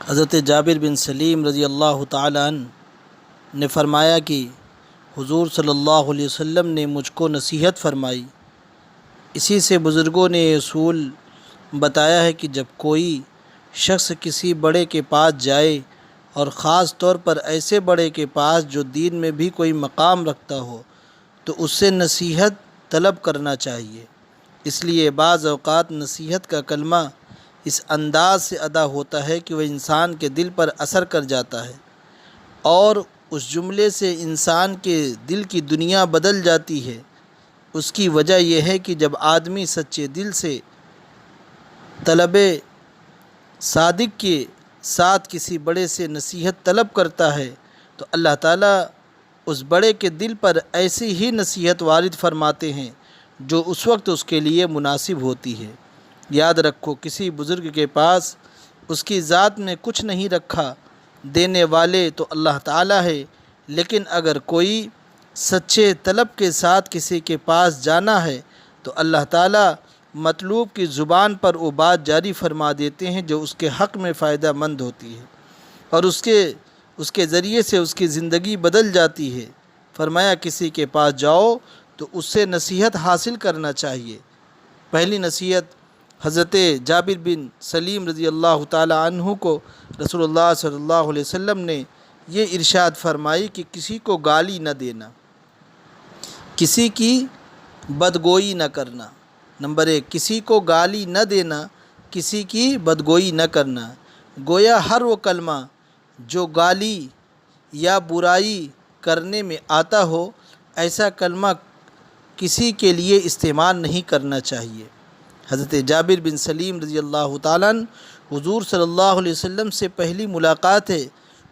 حضرت جابر بن سلیم رضی اللہ تعالیٰ عنہ نے فرمایا کہ حضور صلی اللہ علیہ وسلم نے مجھ کو نصیحت فرمائی۔ اسی سے بزرگوں نے یہ اصول بتایا ہے کہ جب کوئی شخص کسی بڑے کے پاس جائے اور خاص طور پر ایسے بڑے کے پاس جو دین میں بھی کوئی مقام رکھتا ہو تو اس سے نصیحت طلب کرنا چاہیے۔ اس لیے بعض اوقات نصیحت کا کلمہ اس انداز سے ادا ہوتا ہے کہ وہ انسان کے دل پر اثر کر جاتا ہے اور اس جملے سے انسان کے دل کی دنیا بدل جاتی ہے۔ اس کی وجہ یہ ہے کہ جب آدمی سچے دل سے طلب صادق کے ساتھ کسی بڑے سے نصیحت طلب کرتا ہے تو اللہ تعالیٰ اس بڑے کے دل پر ایسی ہی نصیحت وارد فرماتے ہیں جو اس وقت اس کے لیے مناسب ہوتی ہے۔ یاد رکھو، کسی بزرگ کے پاس اس کی ذات میں کچھ نہیں رکھا، دینے والے تو اللہ تعالیٰ ہے، لیکن اگر کوئی سچے طلب کے ساتھ کسی کے پاس جانا ہے تو اللہ تعالیٰ مطلوب کی زبان پر وہ بات جاری فرما دیتے ہیں جو اس کے حق میں فائدہ مند ہوتی ہے اور اس کے ذریعے سے اس کی زندگی بدل جاتی ہے۔ فرمایا کسی کے پاس جاؤ تو اس سے نصیحت حاصل کرنا چاہیے۔ پہلی نصیحت حضرت جابر بن سلیم رضی اللہ تعالیٰ عنہ کو رسول اللہ صلی اللہ علیہ وسلم نے یہ ارشاد فرمائی کہ کسی کو گالی نہ دینا، کسی کی بدگوئی نہ کرنا۔ نمبر 1، کسی کو گالی نہ دینا، کسی کی بدگوئی نہ کرنا۔ گویا ہر وہ کلمہ جو گالی یا برائی کرنے میں آتا ہو، ایسا کلمہ کسی کے لیے استعمال نہیں کرنا چاہیے۔ حضرت جابر بن سلیم رضی اللہ تعالیٰ عنہ حضور صلی اللہ علیہ وسلم سے پہلی ملاقات ہے،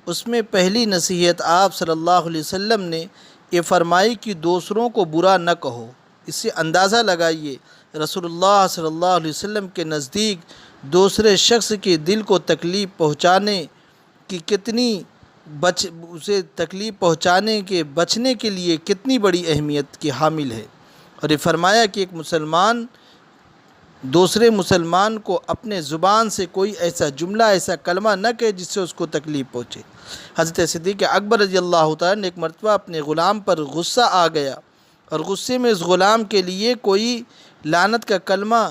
اس میں پہلی نصیحت آپ صلی اللہ علیہ وسلم نے یہ فرمائی کہ دوسروں کو برا نہ کہو۔ اس سے اندازہ لگائیے رسول اللہ صلی اللہ علیہ وسلم کے نزدیک دوسرے شخص کے دل کو تکلیف پہنچانے کی اسے تکلیف پہنچانے کے بچنے کے لیے کتنی بڑی اہمیت کی حامل ہے، اور یہ فرمایا کہ ایک مسلمان دوسرے مسلمان کو اپنے زبان سے کوئی ایسا جملہ، ایسا کلمہ نہ کہے جس سے اس کو تکلیف پہنچے۔ حضرت صدیق اکبر رضی اللہ تعالیٰ نے ایک مرتبہ اپنے غلام پر غصہ آ گیا اور غصے میں اس غلام کے لیے کوئی لعنت کا کلمہ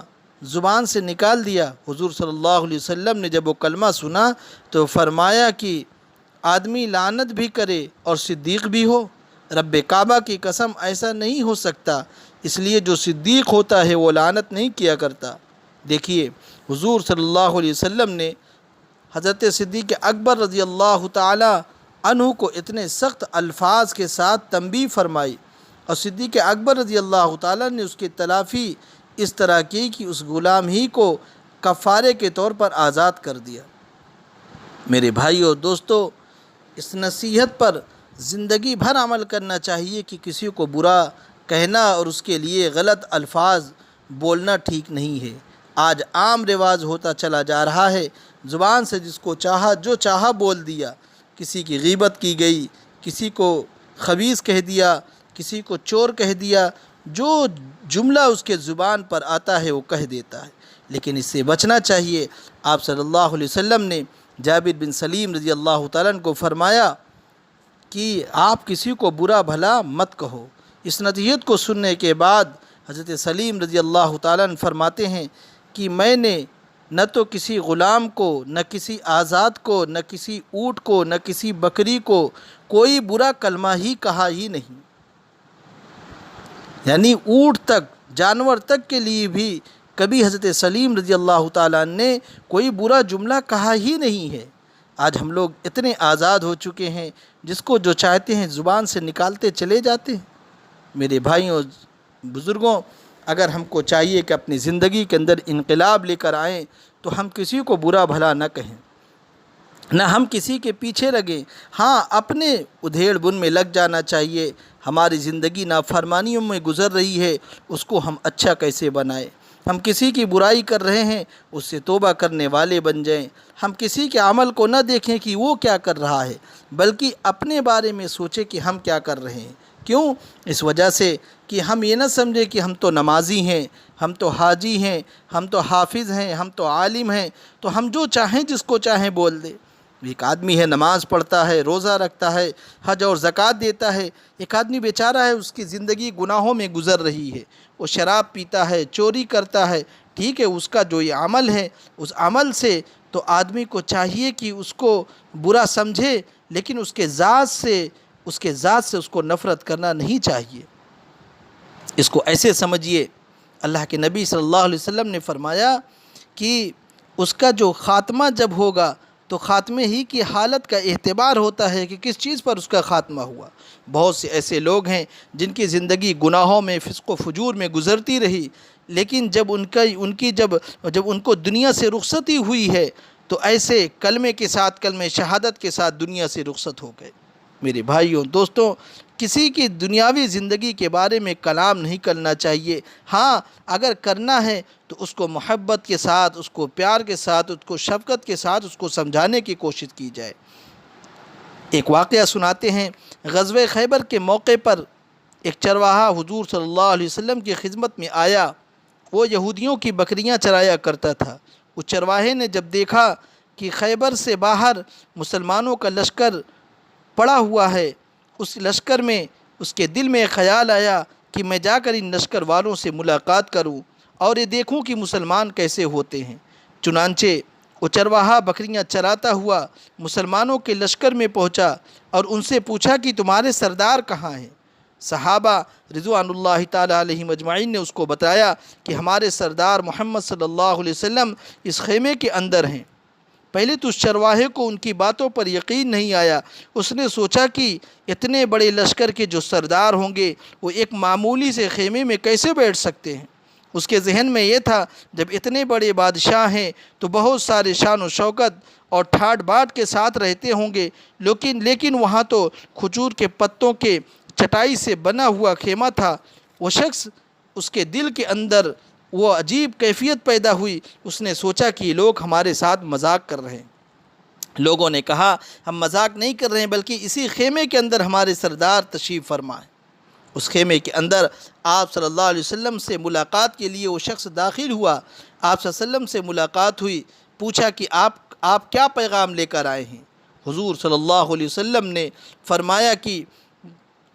زبان سے نکال دیا۔ حضور صلی اللہ علیہ وسلم نے جب وہ کلمہ سنا تو فرمایا کہ آدمی لعنت بھی کرے اور صدیق بھی ہو، رب کعبہ کی قسم ایسا نہیں ہو سکتا، اس لیے جو صدیق ہوتا ہے وہ لعنت نہیں کیا کرتا۔ دیکھیے حضور صلی اللہ علیہ وسلم نے حضرت صدیق اکبر رضی اللہ تعالی عنہ کو اتنے سخت الفاظ کے ساتھ تنبیہ فرمائی، اور صدیق اکبر رضی اللہ تعالیٰ نے اس کی تلافی اس طرح کی کہ اس غلام ہی کو کفارے کے طور پر آزاد کر دیا۔ میرے بھائیو اور دوستو، اس نصیحت پر زندگی بھر عمل کرنا چاہیے کہ کسی کو برا کہنا اور اس کے لیے غلط الفاظ بولنا ٹھیک نہیں ہے۔ آج عام رواج ہوتا چلا جا رہا ہے، زبان سے جس کو چاہا جو چاہا بول دیا، کسی کی غیبت کی گئی، کسی کو خبیث کہہ دیا، کسی کو چور کہہ دیا، جو جملہ اس کے زبان پر آتا ہے وہ کہہ دیتا ہے، لیکن اس سے بچنا چاہیے۔ آپ صلی اللہ علیہ وسلم نے جابر بن سلیم رضی اللہ تعالیٰ عنہ کو فرمایا کہ آپ کسی کو برا بھلا مت کہو۔ اس نصیحت کو سننے کے بعد حضرت سلیم رضی اللہ تعالیٰ عنہ فرماتے ہیں کہ میں نے نہ تو کسی غلام کو، نہ کسی آزاد کو، نہ کسی اونٹ کو، نہ کسی بکری کو کوئی برا کلمہ ہی کہا ہی نہیں، یعنی اونٹ تک، جانور تک کے لیے بھی کبھی حضرت سلیم رضی اللہ تعالیٰ عنہ نے کوئی برا جملہ کہا ہی نہیں ہے۔ آج ہم لوگ اتنے آزاد ہو چکے ہیں، جس کو جو چاہتے ہیں زبان سے نکالتے چلے جاتے ہیں۔ میرے بھائیوں بزرگوں، اگر ہم کو چاہیے کہ اپنی زندگی کے اندر انقلاب لے کر آئیں تو ہم کسی کو برا بھلا نہ کہیں، نہ ہم کسی کے پیچھے لگیں۔ ہاں، اپنے ادھیڑ بن میں لگ جانا چاہیے۔ ہماری زندگی نافرمانیوں میں گزر رہی ہے، اس کو ہم اچھا کیسے بنائیں۔ ہم کسی کی برائی کر رہے ہیں، اس سے توبہ کرنے والے بن جائیں۔ ہم کسی کے عمل کو نہ دیکھیں کہ وہ کیا کر رہا ہے، بلکہ اپنے بارے میں سوچیں کہ ہم کیا کر رہے ہیں۔ کیوں؟ اس وجہ سے کہ ہم یہ نہ سمجھیں کہ ہم تو نمازی ہیں، ہم تو حاجی ہیں، ہم تو حافظ ہیں، ہم تو عالم ہیں، تو ہم جو چاہیں جس کو چاہیں بول دیں۔ ایک آدمی ہے نماز پڑھتا ہے، روزہ رکھتا ہے، حج اور زکوٰۃ دیتا ہے، ایک آدمی بیچارہ ہے اس کی زندگی گناہوں میں گزر رہی ہے، وہ شراب پیتا ہے، چوری کرتا ہے، ٹھیک ہے، اس کا جو یہ عمل ہے اس عمل سے تو آدمی کو چاہیے کہ اس کو برا سمجھے، لیکن اس کے ذات سے اس کو نفرت کرنا نہیں چاہیے۔ اس کو ایسے سمجھیے، اللہ کے نبی صلی اللہ علیہ وسلم نے فرمایا کہ اس کا جو خاتمہ جب ہوگا تو خاتمے ہی کی حالت کا اعتبار ہوتا ہے کہ کس چیز پر اس کا خاتمہ ہوا۔ بہت سے ایسے لوگ ہیں جن کی زندگی گناہوں میں، فسق و فجور میں گزرتی رہی، لیکن جب ان کو دنیا سے رخصتی ہوئی ہے تو ایسے کلمے کے ساتھ، کلمہ شہادت کے ساتھ دنیا سے رخصت ہو گئے۔ میرے بھائیوں، دوستوں، کسی کی دنیاوی زندگی کے بارے میں کلام نہیں کرنا چاہیے۔ ہاں، اگر کرنا ہے تو اس کو محبت کے ساتھ، اس کو پیار کے ساتھ، اس کو شفقت کے ساتھ اس کو سمجھانے کی کوشش کی جائے۔ ایک واقعہ سناتے ہیں، غزوہ خیبر کے موقع پر ایک چرواہا حضور صلی اللہ علیہ وسلم کی خدمت میں آیا۔ وہ یہودیوں کی بکریاں چرایا کرتا تھا۔ اس چرواہے نے جب دیکھا کہ خیبر سے باہر مسلمانوں کا لشکر پڑا ہوا ہے، اس لشکر میں اس کے دل میں خیال آیا کہ میں جا کر ان لشکر والوں سے ملاقات کروں اور یہ دیکھوں کہ مسلمان کیسے ہوتے ہیں۔ چنانچہ وہ چرواہا بکریاں چراتا ہوا مسلمانوں کے لشکر میں پہنچا اور ان سے پوچھا کہ تمہارے سردار کہاں ہیں؟ صحابہ رضوان اللہ تعالیٰ علیہم اجمعین نے اس کو بتایا کہ ہمارے سردار محمد صلی اللہ علیہ وسلم اس خیمے کے اندر ہیں۔ پہلے تو اس چرواہے کو ان کی باتوں پر یقین نہیں آیا۔ اس نے سوچا کہ اتنے بڑے لشکر کے جو سردار ہوں گے وہ ایک معمولی سے خیمے میں کیسے بیٹھ سکتے ہیں؟ اس کے ذہن میں یہ تھا جب اتنے بڑے بادشاہ ہیں تو بہت سارے شان و شوکت اور ٹھاٹ باٹ کے ساتھ رہتے ہوں گے، لیکن وہاں تو کھجور کے پتوں کے چٹائی سے بنا ہوا خیمہ تھا۔ وہ شخص، اس کے دل کے اندر وہ عجیب کیفیت پیدا ہوئی۔ اس نے سوچا کہ یہ لوگ ہمارے ساتھ مذاق کر رہے ہیں۔ لوگوں نے کہا ہم مذاق نہیں کر رہے ہیں بلکہ اسی خیمے کے اندر ہمارے سردار تشریف فرما ہے۔ اس خیمے کے اندر آپ صلی اللہ علیہ وسلم سے ملاقات کے لیے وہ شخص داخل ہوا۔ آپ صلی اللہ علیہ وسلم سے ملاقات ہوئی، پوچھا کہ آپ کیا پیغام لے کر آئے ہیں؟ حضور صلی اللہ علیہ وسلم نے فرمایا کہ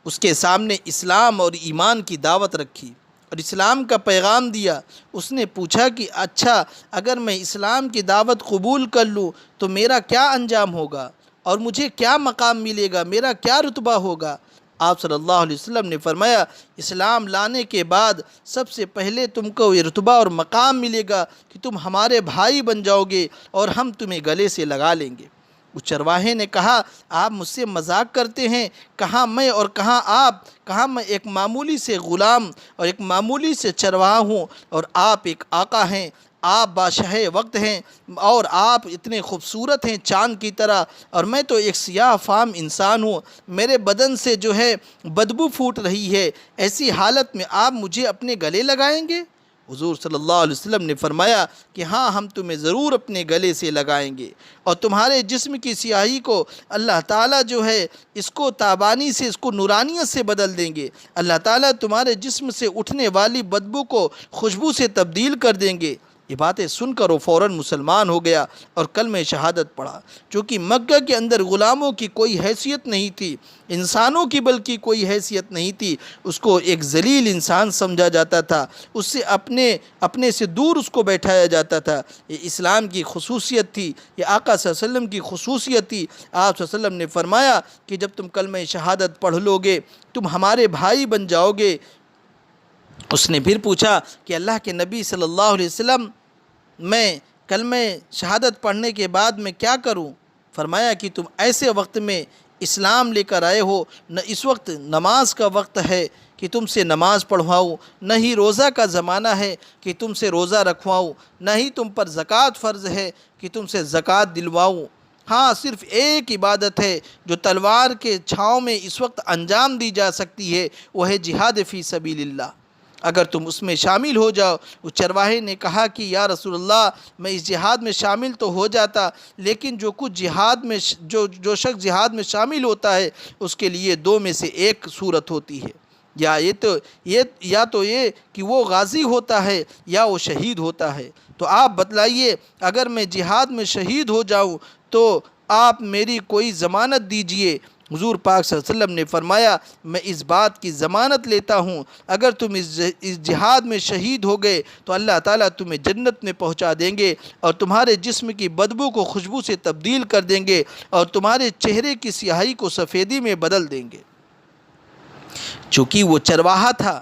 اس کے سامنے اسلام اور ایمان کی دعوت رکھی اور اسلام کا پیغام دیا۔ اس نے پوچھا کہ اچھا، اگر میں اسلام کی دعوت قبول کر لوں تو میرا کیا انجام ہوگا اور مجھے کیا مقام ملے گا، میرا کیا رتبہ ہوگا؟ آپ صلی اللہ علیہ وسلم نے فرمایا اسلام لانے کے بعد سب سے پہلے تم کو یہ رتبہ اور مقام ملے گا کہ تم ہمارے بھائی بن جاؤ گے اور ہم تمہیں گلے سے لگا لیں گے۔ اس چرواہے نے کہا آپ مجھ سے مذاق کرتے ہیں، کہاں میں اور کہاں آپ، کہاں میں ایک معمولی سے غلام اور ایک معمولی سے چرواہا ہوں اور آپ ایک آقا ہیں، آپ بادشاہ وقت ہیں اور آپ اتنے خوبصورت ہیں چاند کی طرح، اور میں تو ایک سیاہ فام انسان ہوں، میرے بدن سے جو ہے بدبو پھوٹ رہی ہے، ایسی حالت میں آپ مجھے اپنے گلے لگائیں گے؟ حضور صلی اللہ علیہ وسلم نے فرمایا کہ ہاں، ہم تمہیں ضرور اپنے گلے سے لگائیں گے اور تمہارے جسم کی سیاہی کو اللہ تعالیٰ جو ہے اس کو تابانی سے، اس کو نورانیت سے بدل دیں گے۔ اللہ تعالیٰ تمہارے جسم سے اٹھنے والی بدبو کو خوشبو سے تبدیل کر دیں گے۔ یہ باتیں سن کر وہ فوراً مسلمان ہو گیا اور کلمہ شہادت پڑھا۔ چونکہ مکہ کے اندر غلاموں کی کوئی حیثیت نہیں تھی، انسانوں کی بلکہ کوئی حیثیت نہیں تھی، اس کو ایک ذلیل انسان سمجھا جاتا تھا، اس سے اپنے سے دور اس کو بیٹھایا جاتا تھا۔ یہ اسلام کی خصوصیت تھی، یہ آقا صلی اللہ علیہ وسلم کی خصوصیت تھی۔ آپ صلی اللہ علیہ وسلم نے فرمایا کہ جب تم کلمہ شہادت پڑھ لو گے تم ہمارے بھائی بن جاؤ گے۔ اس نے پھر پوچھا کہ اللہ کے نبی صلی اللہ علیہ وسلم، میں کلمہ شہادت پڑھنے کے بعد میں کیا کروں؟ فرمایا کہ تم ایسے وقت میں اسلام لے کر آئے ہو، نہ اس وقت نماز کا وقت ہے کہ تم سے نماز پڑھواؤں، نہ ہی روزہ کا زمانہ ہے کہ تم سے روزہ رکھواؤں، نہ ہی تم پر زکوٰۃ فرض ہے کہ تم سے زکوٰۃ دلواؤں۔ ہاں، صرف ایک عبادت ہے جو تلوار کے چھاؤں میں اس وقت انجام دی جا سکتی ہے، وہ ہے جہاد فی سبیل اللہ۔ اگر تم اس میں شامل ہو جاؤ۔ اس چرواہے نے کہا کہ یا رسول اللہ، میں اس جہاد میں شامل تو ہو جاتا، لیکن جو شخص جہاد میں شامل ہوتا ہے اس کے لیے دو میں سے ایک صورت ہوتی ہے، یا تو یہ کہ وہ غازی ہوتا ہے یا وہ شہید ہوتا ہے۔ تو آپ بتلائیے، اگر میں جہاد میں شہید ہو جاؤں تو آپ میری کوئی ضمانت دیجئے۔ حضور پاک صلی اللہ علیہ وسلم نے فرمایا میں اس بات کی ضمانت لیتا ہوں اگر تم اس جہاد میں شہید ہو گئے تو اللہ تعالیٰ تمہیں جنت میں پہنچا دیں گے اور تمہارے جسم کی بدبو کو خوشبو سے تبدیل کر دیں گے اور تمہارے چہرے کی سیاہی کو سفیدی میں بدل دیں گے۔ چونکہ وہ چرواہا تھا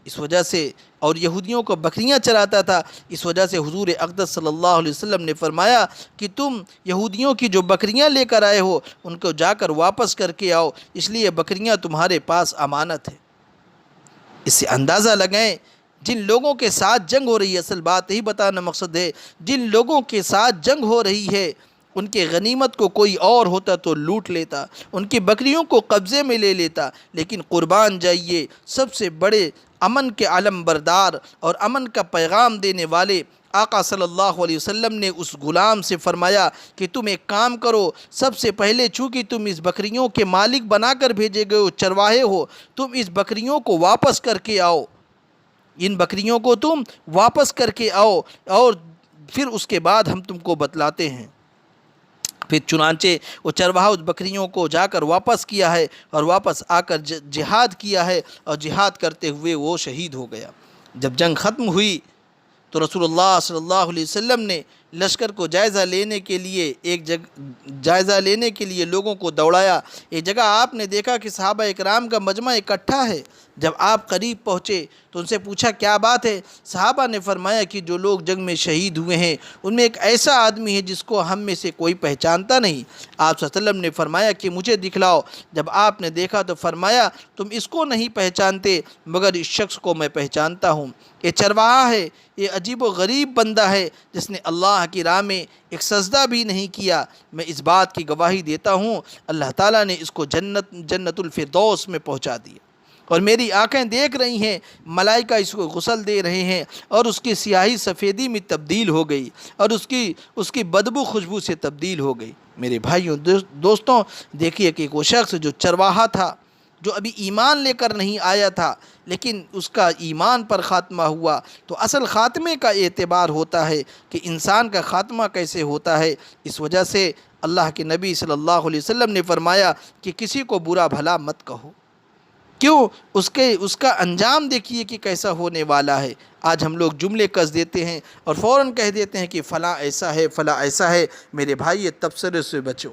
اس وجہ سے، اور یہودیوں کو بکریاں چراتا تھا، اس وجہ سے حضور اقدس صلی اللہ علیہ وسلم نے فرمایا کہ تم یہودیوں کی جو بکریاں لے کر آئے ہو ان کو جا کر واپس کر کے آؤ، اس لیے بکریاں تمہارے پاس امانت ہے۔ اس سے اندازہ لگائیں جن لوگوں کے ساتھ جنگ ہو رہی ہے، اصل بات یہی بتانا مقصد ہے، جن لوگوں کے ساتھ جنگ ہو رہی ہے ان کے غنیمت کو کوئی اور ہوتا تو لوٹ لیتا، ان کی بکریوں کو قبضے میں لے لیتا، لیکن قربان جائیے سب سے بڑے امن کے علم بردار اور امن کا پیغام دینے والے آقا صلی اللہ علیہ وسلم نے اس غلام سے فرمایا کہ تم ایک کام کرو، سب سے پہلے چونکہ تم اس بکریوں کے مالک بنا کر بھیجے گئے ہو، چرواہے ہو، تم اس بکریوں کو واپس کر کے آؤ، ان بکریوں کو تم واپس کر کے آؤ اور پھر اس کے بعد ہم تم کو بتلاتے ہیں۔ پھر چنانچہ وہ چرواہا اس بکریوں کو جا کر واپس کیا ہے اور واپس آ کر جہاد کیا ہے اور جہاد کرتے ہوئے وہ شہید ہو گیا۔ جب جنگ ختم ہوئی تو رسول اللہ صلی اللہ علیہ وسلم نے لشکر کو جائزہ لینے کے لیے لوگوں کو دوڑایا۔ ایک جگہ آپ نے دیکھا کہ صحابہ اکرام کا مجمع اکٹھا ہے۔ جب آپ قریب پہنچے تو ان سے پوچھا کیا بات ہے؟ صحابہ نے فرمایا کہ جو لوگ جنگ میں شہید ہوئے ہیں ان میں ایک ایسا آدمی ہے جس کو ہم میں سے کوئی پہچانتا نہیں۔ آپ صلی اللہ علیہ وسلم نے فرمایا کہ مجھے دکھلاؤ۔ جب آپ نے دیکھا تو فرمایا تم اس کو نہیں پہچانتے مگر اس شخص کو میں پہچانتا ہوں، یہ چرواہا ہے، یہ عجیب و غریب بندہ ہے جس نے اللہ کی راہ میں ایک سجدہ بھی نہیں کیا۔ میں اس بات کی گواہی دیتا ہوں اللہ تعالیٰ نے اس کو جنت الفردوس میں پہنچا دیا، اور میری آنکھیں دیکھ رہی ہیں ملائکہ اس کو غسل دے رہے ہیں اور اس کی سیاہی سفیدی میں تبدیل ہو گئی اور اس کی بدبو خوشبو سے تبدیل ہو گئی۔ میرے بھائیوں دوستوں، دیکھیے کہ وہ شخص جو چرواہا تھا، جو ابھی ایمان لے کر نہیں آیا تھا لیکن اس کا ایمان پر خاتمہ ہوا، تو اصل خاتمے کا اعتبار ہوتا ہے کہ انسان کا خاتمہ کیسے ہوتا ہے۔ اس وجہ سے اللہ کے نبی صلی اللہ علیہ وسلم نے فرمایا کہ کسی کو برا بھلا مت کہو، کیوں؟ اس کا انجام دیکھیے کہ کیسا ہونے والا ہے۔ آج ہم لوگ جملے کس دیتے ہیں اور فوراً کہہ دیتے ہیں کہ فلاں ایسا ہے، فلاں ایسا ہے۔ میرے بھائی یہ تبصرے سے بچو،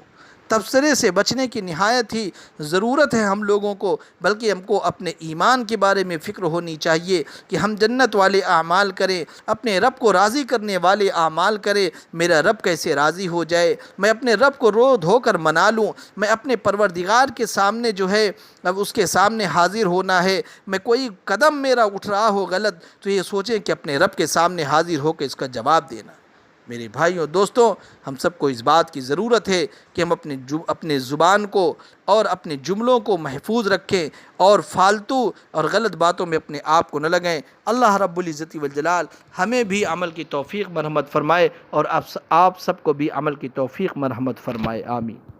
تبصرے سے بچنے کی نہایت ہی ضرورت ہے ہم لوگوں کو، بلکہ ہم کو اپنے ایمان کے بارے میں فکر ہونی چاہیے کہ ہم جنت والے اعمال کریں، اپنے رب کو راضی کرنے والے اعمال کریں۔ میرا رب کیسے راضی ہو جائے، میں اپنے رب کو رو دھو کر منا لوں، میں اپنے پروردگار کے سامنے جو ہے اب اس کے سامنے حاضر ہونا ہے، میں کوئی قدم میرا اٹھ رہا ہو غلط تو یہ سوچیں کہ اپنے رب کے سامنے حاضر ہو کے اس کا جواب دینا۔ میرے بھائیوں دوستوں، ہم سب کو اس بات کی ضرورت ہے کہ ہم اپنے زبان کو اور اپنے جملوں کو محفوظ رکھیں اور فالتو اور غلط باتوں میں اپنے آپ کو نہ لگائیں۔ اللہ رب العزت والجلال ہمیں بھی عمل کی توفیق مرحمت فرمائے اور آپ سب کو بھی عمل کی توفیق مرحمت فرمائے، آمین۔